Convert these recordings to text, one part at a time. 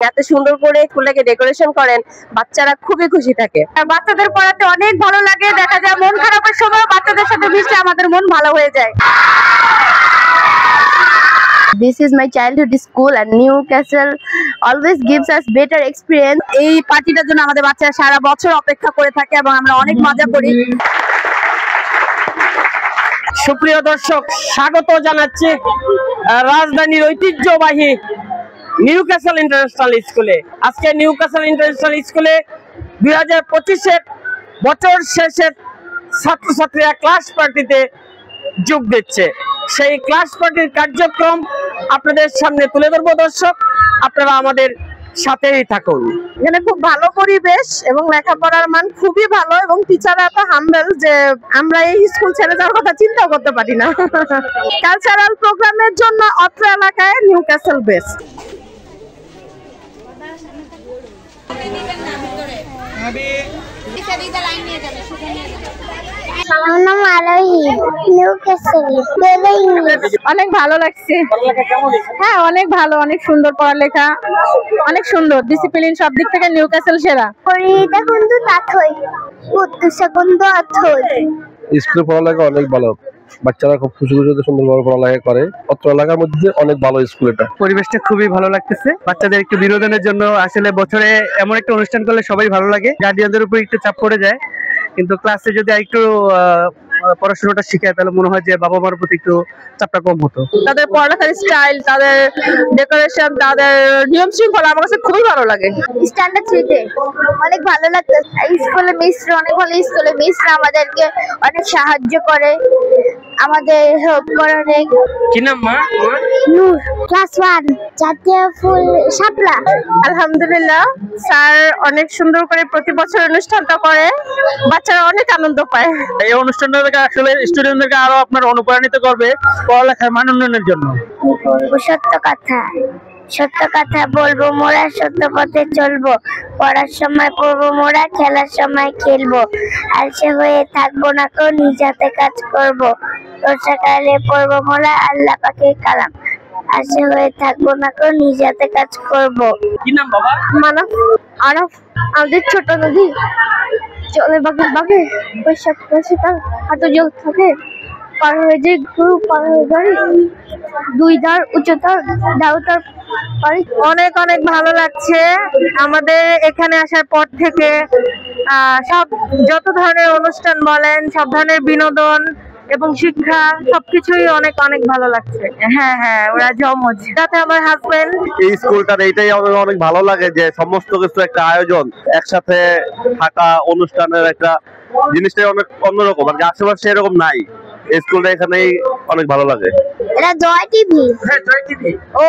এত সুন্দর করে স্কুলটাকে ডেকোরেশন করেন, বাচ্চারা খুবই খুশি থাকে। আর বাচ্চাদের পড়াতে অনেক ভালো লাগে, দেখা যায় মন খারাপের সময় বাচ্চাদের সাথে মিশলে আমাদের মন ভালো হয়ে যায়। This is my childhood school and Newcastle always gives us better experience. এই পার্টিটার জন্য আমাদের বাচ্চারা সারা বছর অপেক্ষা করে থাকে এবং আমরা অনেক মজা করি। সুপ্রিয় দর্শক, স্বাগত জানাচ্ছি রাজধানীর ঐতিহ্যবাহী নিউক্যাসল ইন্টারন্যাশনাল স্কুলে। আজকে নিউক্যাসল ইন্টারন্যাশনাল স্কুলে 2025-এর বছর শেষের ছাত্রছাত্রীরা ক্লাস পার্টিতে যোগ দিচ্ছে। সেই ক্লাস পার্টির কার্যক্রম আপনাদের সামনে তুলে ধরবো। দর্শক, আপনারা আমাদের সাথেই থাকুন। এখানে খুব ভালো পরিবেশ এবং লেখাপড়ার মান খুবই ভালো এবং টিচাররা এত হাম্বল যে আমরা এই স্কুল ছেড়ে যাওয়ার কথা চিন্তাও করতে পারি না। কালচারাল প্রোগ্রামের জন্য অত্র এলাকায় নিউক্যাসল বেস্ট। অনেক ভালো লাগছে। হ্যাঁ, অনেক ভালো, অনেক সুন্দর পড়ালেখা, অনেক সুন্দর ডিসিপ্লিন, সব দিক থেকে নিউক্যাসল সেরা। স্কুলে পড়ালেখা অনেক ভালো, বাচ্চারা খুব খুশি খুশি সুন্দরভাবে পড়ালেখা করে। অত্র এলাকার মধ্যে অনেক ভালো স্কুল। এটা পরিবেশটা খুবই ভালো লাগতেছে। বাচ্চাদের একটু বিনোদনের জন্য আসলে বছরে এমন একটা অনুষ্ঠান করলে সবাই ভালো লাগে। গার্ডিয়ানদের উপর একটু চাপ পড়ে যায়, কিন্তু ক্লাসে যদি একটু পড়াশোনাটা শিখায় তাহলে মনে হয় যে বাবা মার প্রতি একটু চাপটা কম হতো। তাদের পড়ালেখার স্টাইল, তাদের ডেকোরেশন, তাদের নিয়ম শৃঙ্খলা আমার কাছে খুবই ভালো লাগে। স্ট্যান্ডার্ড থ্রিতে অনেক ভালো লাগতো। স্কুলে মিসরা অনেক ভালো, স্কুলে মিসরা আমাদেরকে অনেক সাহায্য করে, আমাদের হেল্প করে অনেক। কি নাম মা? নূর, ক্লাস 1, জাতীয় ফুল শাপলা। আলহামদুলিল্লাহ, স্যার অনেক সুন্দর করে প্রতি বছর অনুষ্ঠানটা করে, বাচ্চারা অনেক আনন্দ পায়। এই অনুষ্ঠানটা আসলে স্টুডেন্টদেরকে আরো আপনার অনুপ্রাণিত করবে পড়ালেখার মান উন্নয়নের জন্য। সত্য কথা, সত্য কথা বলবো মোরা, সত্য পথে চলবো, পড়ার সময় পড়বো মোরা, খেলার সময় খেলবো, আলসে হয়ে থাকবো না কেউ, নিজ হাতে কাজ করবো, সকালে পড়বো মোরা আল্লাহ পাকের কালাম, আলসে হয়ে থাকবো না কেউ, নিজ হাতে কাজ করবো। কি নাম বাবা? মানব আরফ। আমাদের ছোট নদী চলে বাগে বাগে, বৈশাখ মাসে তার হাত জল থাকে, পার হয়ে যে গরু, পার হয়ে গাড়ি, দুই ধার উচ্চতার দাউতার পারি। অনেক অনেক ভালো লাগছে আমাদের এখানে আসার পর থেকে। সব যত ধরনের অনুষ্ঠান বলেন, সব ধরনের বিনোদন এবং শিক্ষা সবকিছুই অনেক অনেক ভালো লাগছে। হ্যাঁ হ্যাঁ, ওরা জমজ, সাথে আমার হাজবেন্ড। এই স্কুলটার এইটাই আমাদের অনেক ভালো লাগে যে সমস্ত কিছু একটা আয়োজন, একসাথে থাকা, অনুষ্ঠানের একটা জিনিসটাই অনেক অন্যরকম, আর আশেপাশে এরকম নাই। এই স্কুলটা এখানেই অনেক ভালো লাগে। এটা জয় টিভি। হ্যাঁ, জয় টিভি। ও,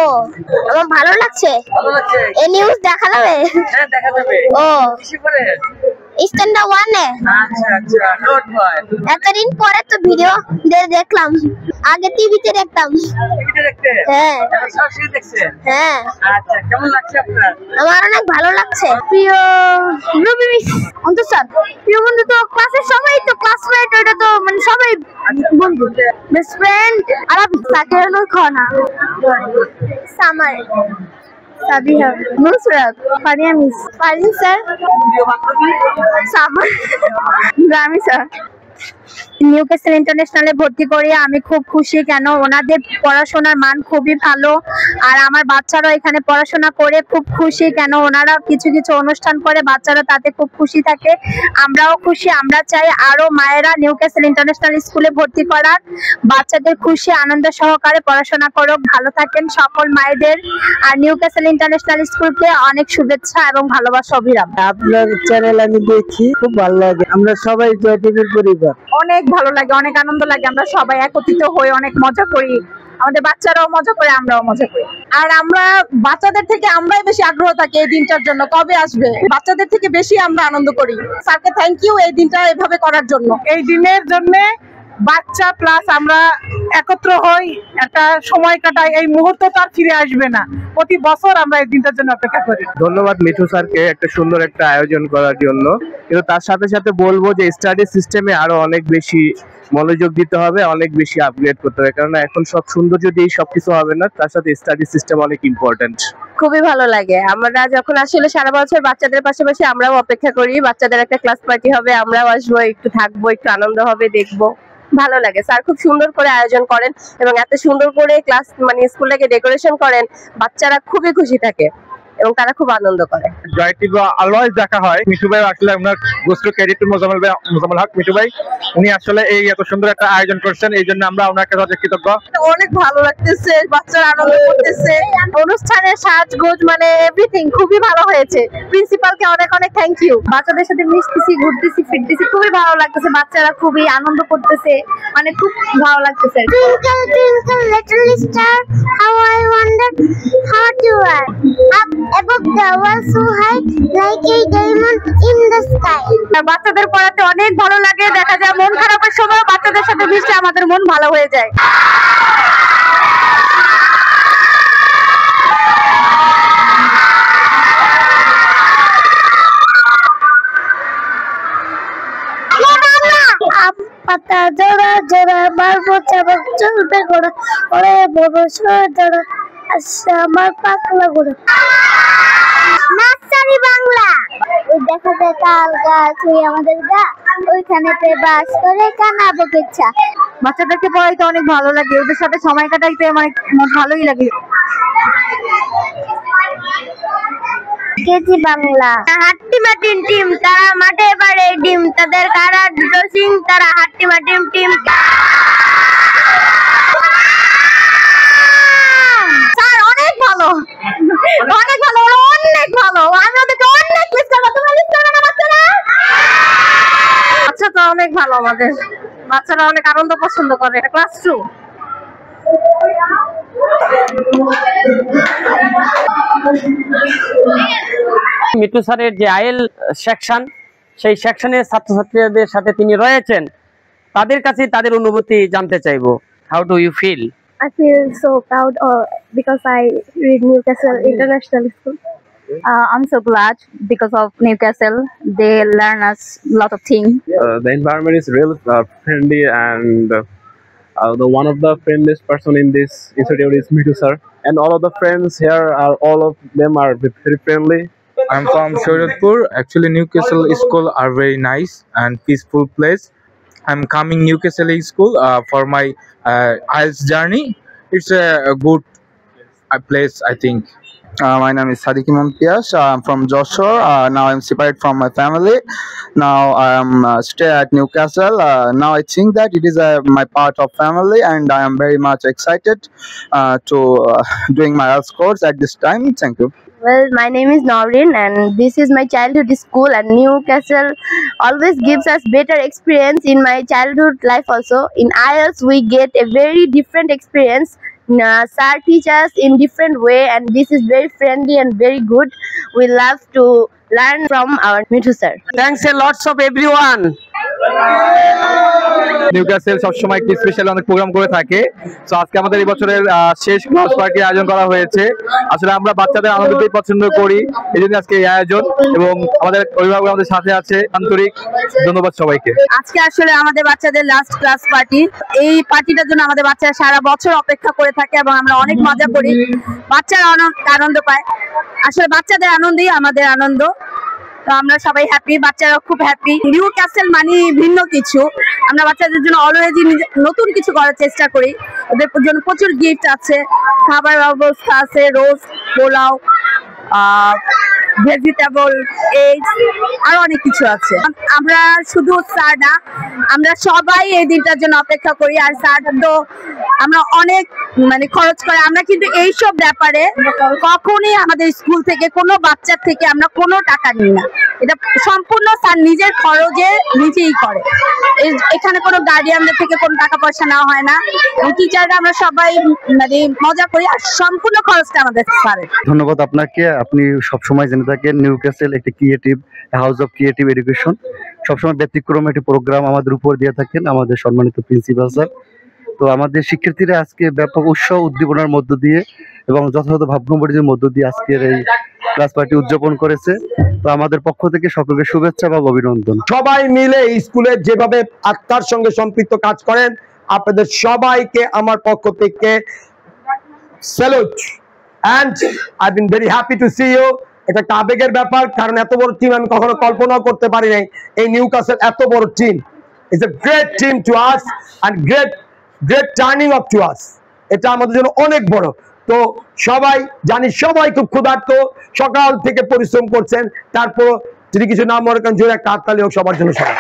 আমার ভালো লাগছে। ভালো লাগছে। এই নিউজ দেখা যাবে? হ্যাঁ, দেখা যাবে। ও, কিসে করে? স্ট্যান্ডার্ড 1-এ। আচ্ছা আচ্ছা, গুড বয়। এতদিন পরে তো ভিডিও দেখলাম, আগে টিভিতে দেখতাম। টিভিতে দেখতে? হ্যাঁ এখন সরাসরি দেখছেন? হ্যাঁ, আচ্ছা, কেমন লাগছে আপনার? আমার অনেক ভালো লাগছে। প্রিয় রবি মিস অন্তর স্যার, প্রিয় বন্ধু তো ক্লাসের সবাই তো ক্লাসমেট, ওটা তো মানে সবাই বন্ধু, বেস্ট ফ্রেন্ড। আরবি সাকেরানো খানা, সামার, সাবিহা, নুসরাত, ফারিয়া মিস, ফারিন স্যার, প্রিয় বান্ধবী? সামার, রামি স্যার। নিউক্যাসল ইন্টারন্যাশনালে ভর্তি করে আমি খুব খুশি, কেন ওনাদের পড়াশোনার মান খুবই ভালো, আর আমার বাচ্চারা এখানে পড়াশোনা করে খুব খুশি, কেন ওনারা কিছু কিছু অনুষ্ঠান করে বাচ্চারা তাতে খুব খুশি থাকে, আমরাও খুশি। আমরা চাই আরো মায়েরা নিউক্যাসল ইন্টারন্যাশনাল স্কুলে ভর্তি করার, বাচ্চাদের খুশি আনন্দ সহকারে পড়াশোনা করুক। ভালো থাকেন সকল মায়েদের, আর নিউক্যাসল ইন্টারন্যাশনাল স্কুলকে অনেক শুভেচ্ছা এবং ভালোবাসা অবিরাম। আপনার চ্যানেল আমি দেখি, খুব ভালো লাগে। আমরা সবাই জয় টিভির পরিবার। অনেক ভালো লাগে, অনেক আনন্দ লাগে, আমরা সবাই একত্রিত হই, অনেক মজা করি, আমাদের বাচ্চারাও মজা করে, আমরাও মজা করি। আর আমরা বাচ্চাদের থেকে আমরাই বেশি আগ্রহ থাকি এই দিনটার জন্য, কবে আসবে, বাচ্চাদের থেকে বেশি আমরা আনন্দ করি। স্যারকে থ্যাংক ইউ এই দিনটা এভাবে করার জন্য। এই দিনের জন্য বাচ্চা প্লাস আমরা একত্র হই, একটা সময় কাটাই, এই মুহূর্ত তো আর ফিরে আসবে না। প্রতি বছর আমরা এই দিনটার জন্য অপেক্ষা করি। ধন্যবাদ মিঠু স্যারকে একটা সুন্দর একটা আয়োজন করার জন্য, কিন্তু তার সাথে সাথে বলবো যে স্টাডি সিস্টেমে আরো অনেক বেশি মনোযোগ দিতে হবে, অনেক বেশি আপগ্রেড করতে হবে, কারণ এখন সব সৌন্দর্য দিয়েই সবকিছু হবে না, তার সাথে স্টাডি সিস্টেম অনেক ইম্পর্টেন্ট। খুবই ভালো লাগে। আমরা যখন আসলে সারা বছর বাচ্চাদের পাশাপাশি আমরাও অপেক্ষা করি, বাচ্চাদের একটা ক্লাস পার্টি হবে, আমরাও আসবো, একটু থাকবো, একটু আনন্দ হবে, দেখবো, ভালো লাগে। স্যার খুব সুন্দর করে আয়োজন করেন এবং এত সুন্দর করে ক্লাস মানে স্কুলটাকে ডেকোরেশন করেন, বাচ্চারা খুবই খুশি থাকে এবং তারা খুব আনন্দ করে। জয়টি অলওয়েজ দেখা হয়। মিঠু ভাই আসলে আমরা ghost credit to Mozammel Haque Mithu ভাই, উনি আসলে এই এত সুন্দর একটা আয়োজন করছেন, এই জন্য আমরা ওনার কাছে অনেক কৃতজ্ঞ। অনেক ভালো লাগতেছে, বাচ্চারা আনন্দ করতেছে, অনুষ্ঠানের সাজগোজ মানে এভরিথিং খুবই ভালো হয়েছে। প্রিন্সিপালকে অনেক অনেক থ্যাংক ইউ। বাচ্চাদের সাথে মিশতেছি, ঘুরতেছি, ফিরতেছি, খুবই ভালো লাগতেছে, বাচ্চারা খুবই আনন্দ করতেছে, মানে খুব ভালো লাগতেছে। Twinkle, twinkle, little star, how I wonder how you are. Up above the world so high, like a diamond in the sky. বাচ্চাদের পড়াতে অনেক ভালো লাগে, দেখা যায় মন খারাপের সময় বাচ্চাদের সাথে মিশলে আমাদের মন ভালো হয়ে যায়। পাতা জোড়া জোড়া মারবো চাবক চলবে গোড়া, ওরে বড় জোড়া আচ্ছা আমার পাতলা গোড়া। নার্সারি বাংলা। ওই দেখা যায় তাল গাছ, ওই আমাদের গা, ওইখানেতে বাস করে কানা বগিচা। বাচ্চাদেরকে পড়াইতে অনেক ভালো লাগে, ওদের সাথে সময় কাটাইতে মানে ভালোই লাগে। কেজি বাংলা। হাট্টি মাটিম টিম, তারা মাঠে পারে ডিম, তাদের কারা দুটো সিং, তারা হাট্টি মাটিম টিম। স্যার অনেক ভালো, অনেক ভালো, অনেক ভালো। আমি ওদেরকে অনেক মিস করবো, তুমি মিস করবে না বাচ্চারা? বাচ্চা তো অনেক ভালো, আমাদের বাচ্চারা অনেক আনন্দ পছন্দ করে। ক্লাস 2 মিঠু স্যারের যে আইএল সেকশন, সেই সেকশনের ছাত্রছাত্রীদের সাথে তিনি রয়েছেন, তাদের কাছে তাদের অনুভূতি জানতে চাইবো। How do you feel? I feel so proud because I read Newcastle International School. I'm so glad because of Newcastle. They learn us a lot of things. The environment is real friendly, and the one of the friendliest person in this institute is Mitu sir, and all of the friends here are all of them are very friendly. I'm from Shoratpur. Actually, Newcastle School are very nice and peaceful place. I'm coming Newcastle School for my IELTS journey. It's a good place, I think. My name is Sadiq Imam Piyash. I'm from Joshua. Now I'm separated from my family. Now I'm stay at Newcastle. Now I think that it is my part of family, and I am very much excited to doing my IELTS course at this time. Thank you. Well, my name is Noreen and this is my childhood school, and Newcastle always gives us better experience in my childhood life also. In IELTS we get a very different experience. Sir teach us in different way, and this is very friendly and very good. We love to learn from our Mitu sir. Thanks a lot of everyone. Newcastle সবসময় একটি special অনেক programme করে থাকে। তো আজকে আমাদের এই বছরের শেষ ক্লাস পার্টি আয়োজন করা হয়েছে। আসলে আমরা বাচ্চাদের আনন্দটাই পছন্দ করি, এই জন্য আজকে এই আয়োজন, এবং আমাদের অভিভাবক আমাদের সাথে আছে। আন্তরিক ধন্যবাদ সবাইকে। আজকে আসলে আমাদের বাচ্চাদের লাস্ট ক্লাস পার্টি। এই পার্টিটার জন্য আমাদের বাচ্চারা সারা বছর অপেক্ষা করে থাকে এবং আমরা অনেক মজা করি, বাচ্চারা অনেক আনন্দ পায়। আসলে বাচ্চাদের আনন্দই আমাদের আনন্দ। তো আমরা সবাই হ্যাপি, বাচ্চারা খুব হ্যাপি। নিউক্যাসল মানে ভিন্ন কিছু, আমরা বাচ্চাদের জন্য অলওয়েজই নতুন কিছু করার চেষ্টা করি। ওদের জন্য প্রচুর গিফট আছে, খাবার ব্যবস্থা আছে, রোজ পোলাও, ভেজিটেবল, এগস, আরো অনেক কিছু আছে। আমরা শুধু স্যার না, আমরা সবাই এই দিনটার জন্য অপেক্ষা করি। আর স্যার তো আমরা অনেক মানে খরচ করে, আমরা কিন্তু এইসব ব্যাপারে কখনোই আমাদের স্কুল থেকে কোনো বাচ্চার থেকে আমরা কোনো টাকা নিই না। এটা সম্পূর্ণ স্যার নিজের খরচে নিজেই করে। এখানে কোনো গার্ডিয়ানদের থেকে কোনো টাকা পয়সা নেওয়া হয় না, এবং টিচাররা আমরা সবাই মানে মজা করি, আর সম্পূর্ণ খরচটা আমাদের স্যারের। ধন্যবাদ আপনাকে। আপনি সবসময় জেনে থাকেন নিউক্যাসল একটি creative house of creative education. সবসময় ব্যতিক্রম একটি প্রোগ্রাম আমাদের উপর দিয়ে থাকেন আমাদের সম্মানিত প্রিন্সিপাল স্যার। তো আমাদের শিক্ষার্থীরা আজকে ব্যাপক উৎসাহ উদ্দীপনার মধ্য দিয়ে এবং যথাযথ ভাবগম্ভীর্যের মধ্য দিয়ে আজকের এই ক্লাস পার্টি উদযাপন করেছে। তো আমাদের পক্ষ থেকে সকলকে শুভেচ্ছা বা অভিনন্দন। সবাই মিলে স্কুলের যেভাবে আত্মার সঙ্গে সম্পৃক্ত কাজ করেন, আপনাদের সবাইকে আমার পক্ষ থেকে salute, and I been very happy to see you. এটা একটা আবেগের ব্যাপার, কারণ এত বড় টিম আমি কখনো কল্পনাও করতে পারি নাই। এই নিউক্যাসল এত বড় team, it's a great team to us and great turning of to us. এটা আমাদের জন্য অনেক বড়। তো সবাই জানি, সবাই খুব ক্ষুধার্ত, সকাল থেকে পরিশ্রম করছেন। তারপর যদি কিছু না মনে করেন, জোরে একটা হাততালি হোক সবার জন্য। সবাই